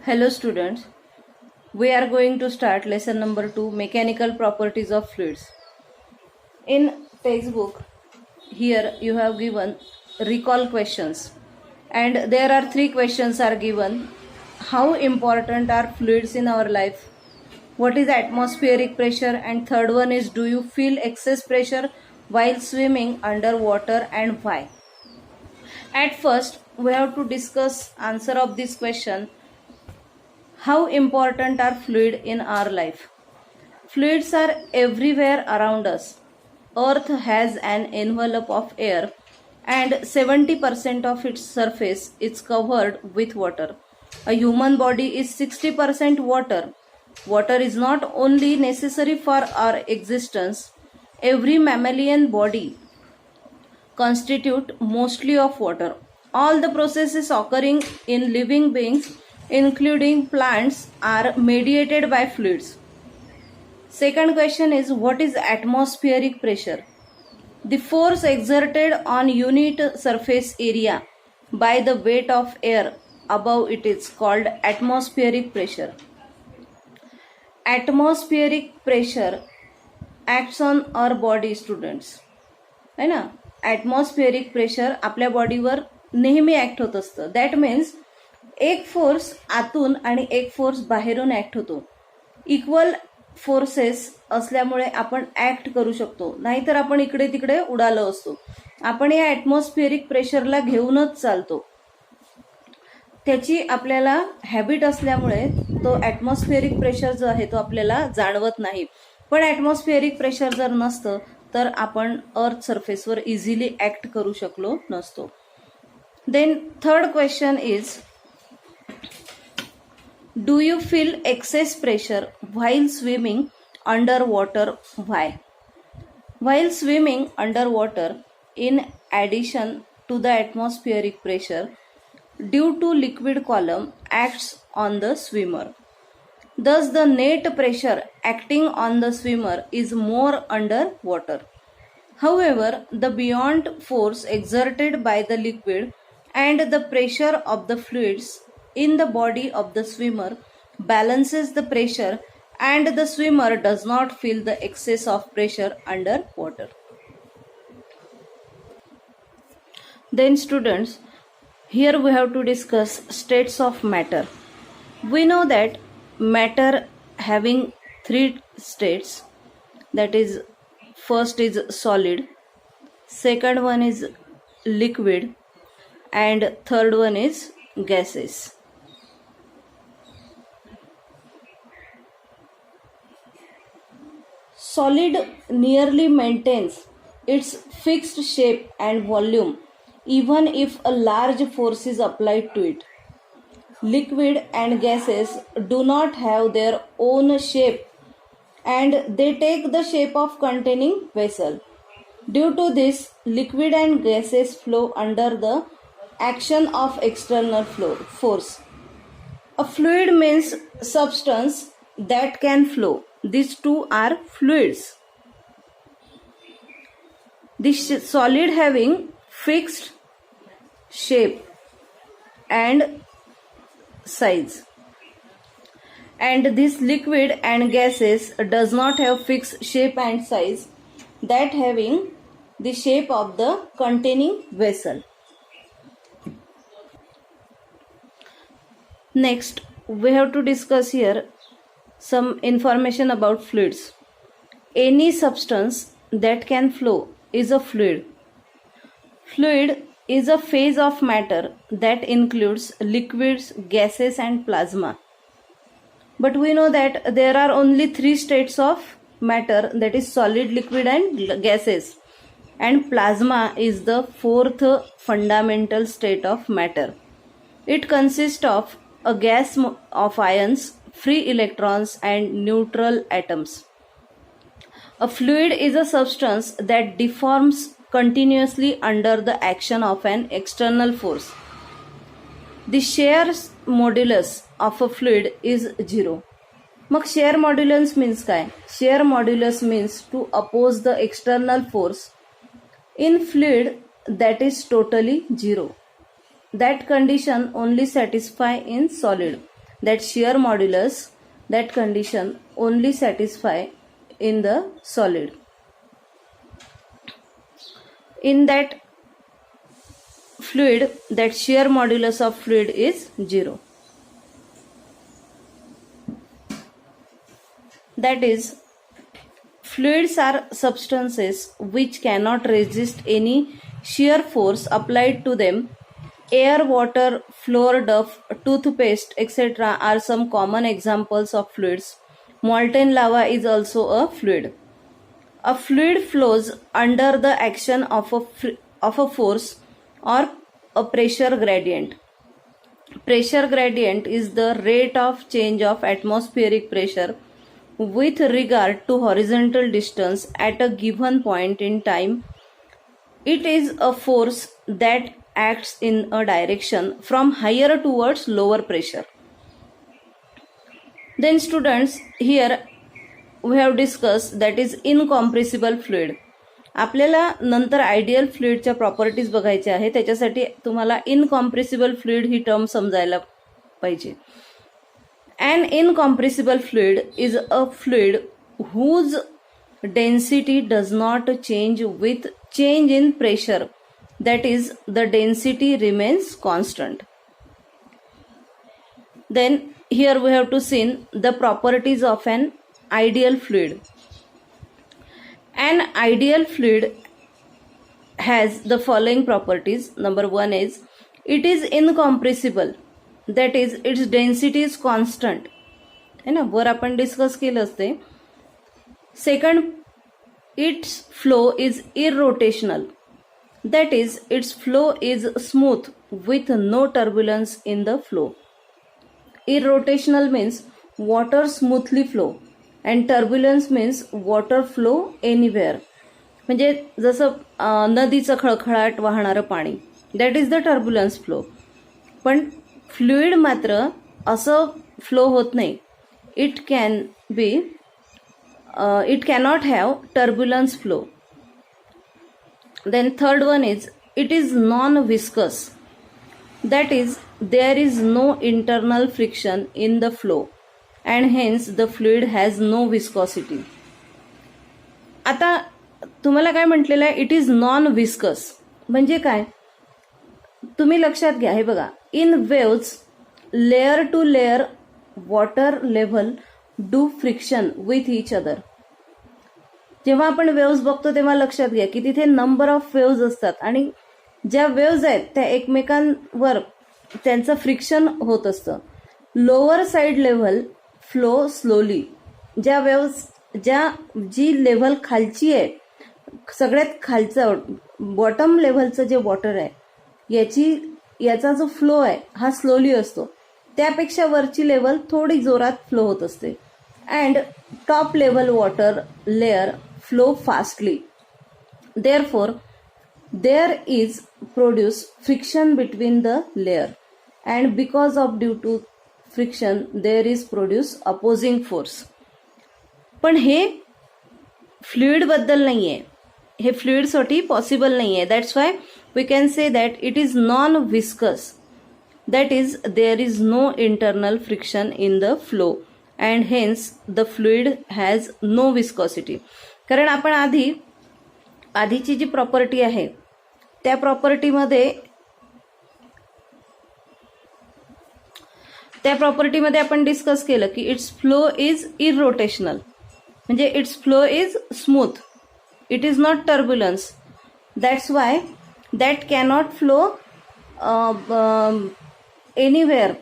Hello students, we are going to start lesson number 2, mechanical properties of fluids. In textbook, here you have given recall questions and there are 3 questions are given. How important are fluids in our life? What is atmospheric pressure? And third one is, do you feel excess pressure while swimming underwater and why? At first, we have to discuss answer of this question. How important are fluids in our life? Fluids are everywhere around us. Earth has an envelope of air and 70% of its surface is covered with water. A human body is 60% water. Water is not only necessary for our existence, every mammalian body constitute mostly of water. All the processes occurring in living beings, including plants, are mediated by fluids. Second question is, what is atmospheric pressure? The force exerted on unit surface area by the weight of air above it is called atmospheric pressure. Atmospheric pressure acts on our body, students. है ना? ॲटमॉस्फिअरिक pressure आपल्या बॉडीवर नेहमी act होत असतं. That means एक force आतून आणि एक फोर्स बाहेरून ॲक्ट होतो. इक्वल फोर्सेस असल्यामुळे आपण ॲक्ट करू शकतो, नाहीतर आपण इकडे तिकडे उडालो असतो. आपण या ॲटमॉस्फिअरिक प्रेशरला घेऊनच चालतो. त्याची आपल्याला हॅबिट असल्यामुळे तो ॲटमॉस्फिअरिक प्रेशर जो आहे तो आपल्याला जाणवत नाही. पण ॲटमॉस्फिअरिक प्रेशर जर नसतं तर आपण अर्थ सरफेसवर इझिली ॲक्ट करू शकलो नसतो. Then third question is, do you feel excess pressure while swimming under water why? While swimming underwater, in addition to the atmospheric pressure, due to liquid column acts on the swimmer. Thus, the net pressure acting on the swimmer is more under water. However, the buoyant force exerted by the liquid and the pressure of the fluids in the body of the swimmer balances the pressure, and the swimmer does not feel the excess of pressure under water. Then students, here we have to discuss states of matter. We know that matter having 3 states, that is, first is solid, second one is liquid, and third one is gases. Solid nearly maintains its fixed shape and volume even if a large force is applied to it. Liquid and gases do not have their own shape and they take the shape of containing vessel. Due to this, liquid and gases flow under the action of external force. A fluid means substance that can flow. These two are fluids. The solid having fixed shape and size, and this liquid and gases does not have fixed shape and size, that having the shape of the containing vessel. Next, we have to discuss here some information about fluids. Any substance that can flow is a fluid. Fluid is a phase of matter that includes liquids, gases and plasma. But we know that there are only 3 states of matter, that is solid, liquid and gases, and plasma is the 4th fundamental state of matter. It consists of a gas of ions, free electrons and neutral atoms. A fluid is a substance that deforms continuously under the action of an external force. The shear modulus of a fluid is 0. Mug shear modulus means काय? Shear modulus means to oppose the external force in fluid that is totally 0. That condition only satisfy in solid. that shear modulus, that condition only satisfy in the solid. In that fluid, that shear modulus of fluid is 0. That is, fluids are substances which cannot resist any shear force applied to them. Air, water, flour, duff, toothpaste, etc. are some common examples of fluids. Molten lava is also a fluid. A fluid flows under the action of a force or a pressure gradient. Pressure gradient is the rate of change of atmospheric pressure with regard to horizontal distance at a given point in time. It is a force that acts in a direction from higher towards lower pressure. Then students, here we have discussed that is incompressible fluid. आपल्याला नंतर ideal फ्लुइडच्या properties बघायच्या आहे, त्याच्यासाठी तुम्हाला incompressible fluid ही term समजायला पाहिजे. An incompressible fluid is a fluid whose density does not change with change in pressure. That is, the density remains constant. Then here we have to see the properties of an ideal fluid. An ideal fluid has the following properties. Number 1 is it is incompressible. That is, its density is constant. है ना, वर आपण discuss केलं असते. Second, its flow is irrotational. That is, its flow is smooth with no turbulence in the flow. Irrotational means water smoothly flow and turbulence means water flow anywhere. म्हणजे जसं नदीचं खळखळाट वाहणारं पाणी, that is the turbulence flow. पण fluid मात्र असं flow होत नाही. It cannot have turbulence flow. Then third one is it is non viscous. That is there is no internal friction in the flow and hence the fluid has no viscosity. आता तुम्हाला काय म्हटलेलं आहे, it is non viscous म्हणजे काय, तुम्ही लक्षात घ्या. हे बघा, in waves layer to layer water level do friction with each other. जेव्हा आपण वेव्स बघतो तेव्हा लक्षात घ्या की तिथे नंबर ऑफ वेव्स असतात आणि ज्या वेव्स आहेत त्या एकमेकांवर त्यांचं फ्रिक्शन होत असतं. Lower side level flow slowly. ज्या वेव्स जी लेव्हल खालची आहे, सगळ्यात खालचं बॉटम लेव्हलचं जे वॉटर आहे याचा जो फ्लो आहे हा स्लोली असतो. त्यापेक्षा वरची लेवल थोडी जोरात फ्लो होत असते. And top level water layer flow fastly. Therefore there is produce friction between the layer and because of due to friction there is produce opposing force. पण हे फ्लुइड बद्दल नाहीये, हे फ्लुइडसाठी पॉसिबल नाहीये. That's why we can say that it is non-viscous. That is, there is no internal friction in the flow and hence the fluid has no viscosity. कारण आपण आधीची जी प्रॉपर्टी आहे त्या प्रॉपर्टीमध्ये आपण डिस्कस केलं की इट्स फ्लो इज इररोटेशनल. म्हणजे it's flow is smooth, it is not turbulence. That's why that cannot flow anywhere.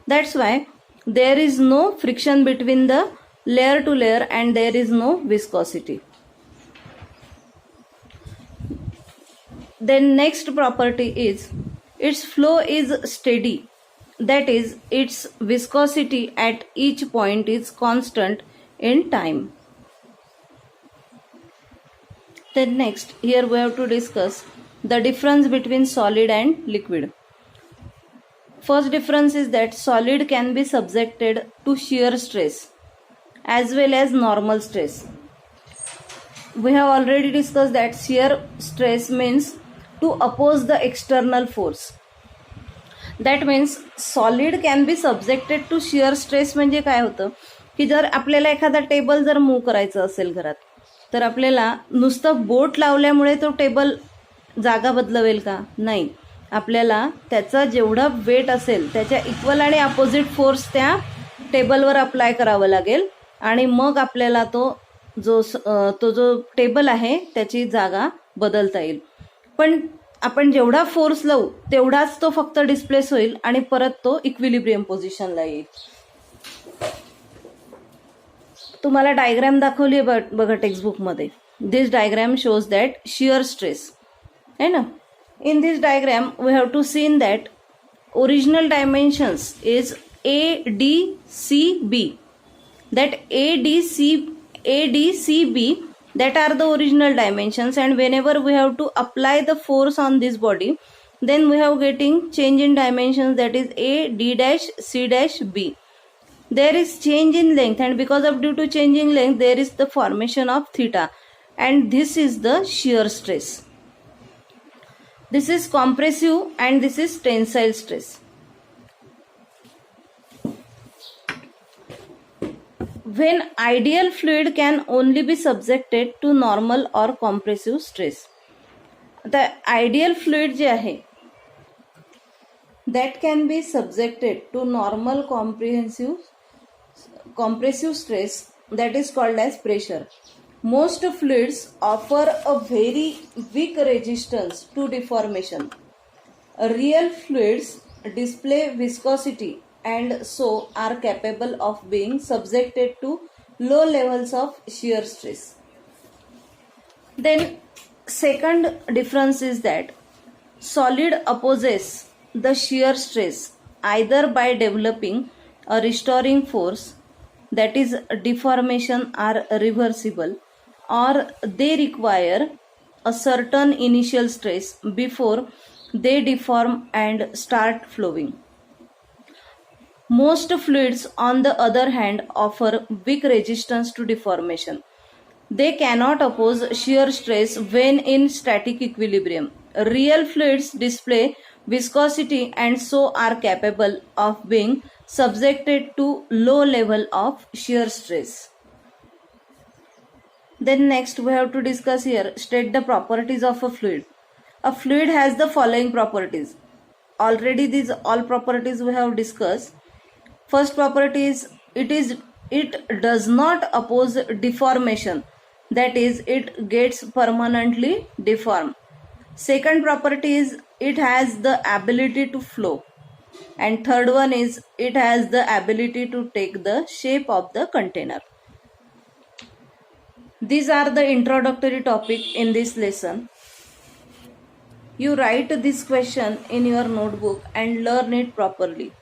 That's why there is no friction between the layer to layer and there is no viscosity. Then next property is its flow is steady. That is, its viscosity at each point is constant in time. Then next, here we have to discuss the difference between solid and liquid. First difference is that solid can be subjected to shear stress as well as normal stress. We have already discussed that shear stress means to oppose the external force. That means solid can be subjected to shear stress. म्हणजे काय होतं की जर आपल्याला एखादा table जर move करायचं असेल घरात, तर आपल्याला नुसतं बोट लावल्यामुळे तो टेबल जागा बदलवेल का? नाही. आपल्याला त्याचा जेवढा वेट असेल त्याच्या इक्वल आणि अपोजिट फोर्स त्या टेबलवर अप्लाय करावं लागेल आणि मग आपल्याला तो जो टेबल आहे त्याची जागा बदलता येईल. पण आपण जेवढा फोर्स लावू तेवढाच तो फक्त डिस्प्लेस होईल आणि परत तो इक्विलिब्रियम पोझिशनला येईल. तुम्हाला डायग्रॅम दाखवली आहे बघा टेक्स्टबुकमध्ये. This diagram shows that shear stress है ना. In this diagram we have to seen that original dimensions is ADCB. That ADCB that are the original dimensions, and whenever we have to apply the force on this body, then we have getting change in dimensions, that is AD'(C')B. There is change in length, and because of due to change in length there is the formation of theta, and this is the shear stress. This is compressive and this is tensile stress. When ideal fluid can only be subjected to normal or compressive stress. The ideal fluid जे आहे that can be subjected to normal compressive stress, that is called as pressure. Most fluids offer a very weak resistance to deformation. Real fluids display viscosity and so are capable of being subjected to low levels of shear stress. Then second difference is that solid opposes the shear stress either by developing a restoring force, that is deformation are reversible, or they require a certain initial stress before they deform and start flowing. Most fluids, on the other hand, offer weak resistance to deformation. They cannot oppose shear stress when in static equilibrium. Real fluids display viscosity and so are capable of being subjected to low level of shear stress. Then next we have to discuss here, state the properties of a fluid. A fluid has the following properties. Already these all properties we have discussed. First property is it does not oppose deformation, that is it gets permanently deformed. Second property is it has the ability to flow, and third one is it has the ability to take the shape of the container. These are the introductory topic in this lesson. You write this question in your notebook and learn it properly.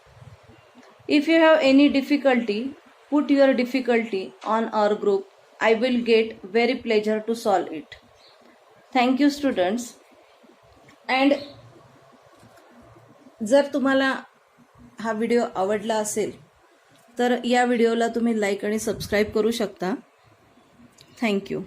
If you have any difficulty, put your difficulty on our group. I will get very pleasure to solve it. Thank you students. And जर तुम्हाला हा video आवडला असेल तर या व्हिडिओला तुम्ही like आणि सबस्क्राईब करू शकता. थँक्यू.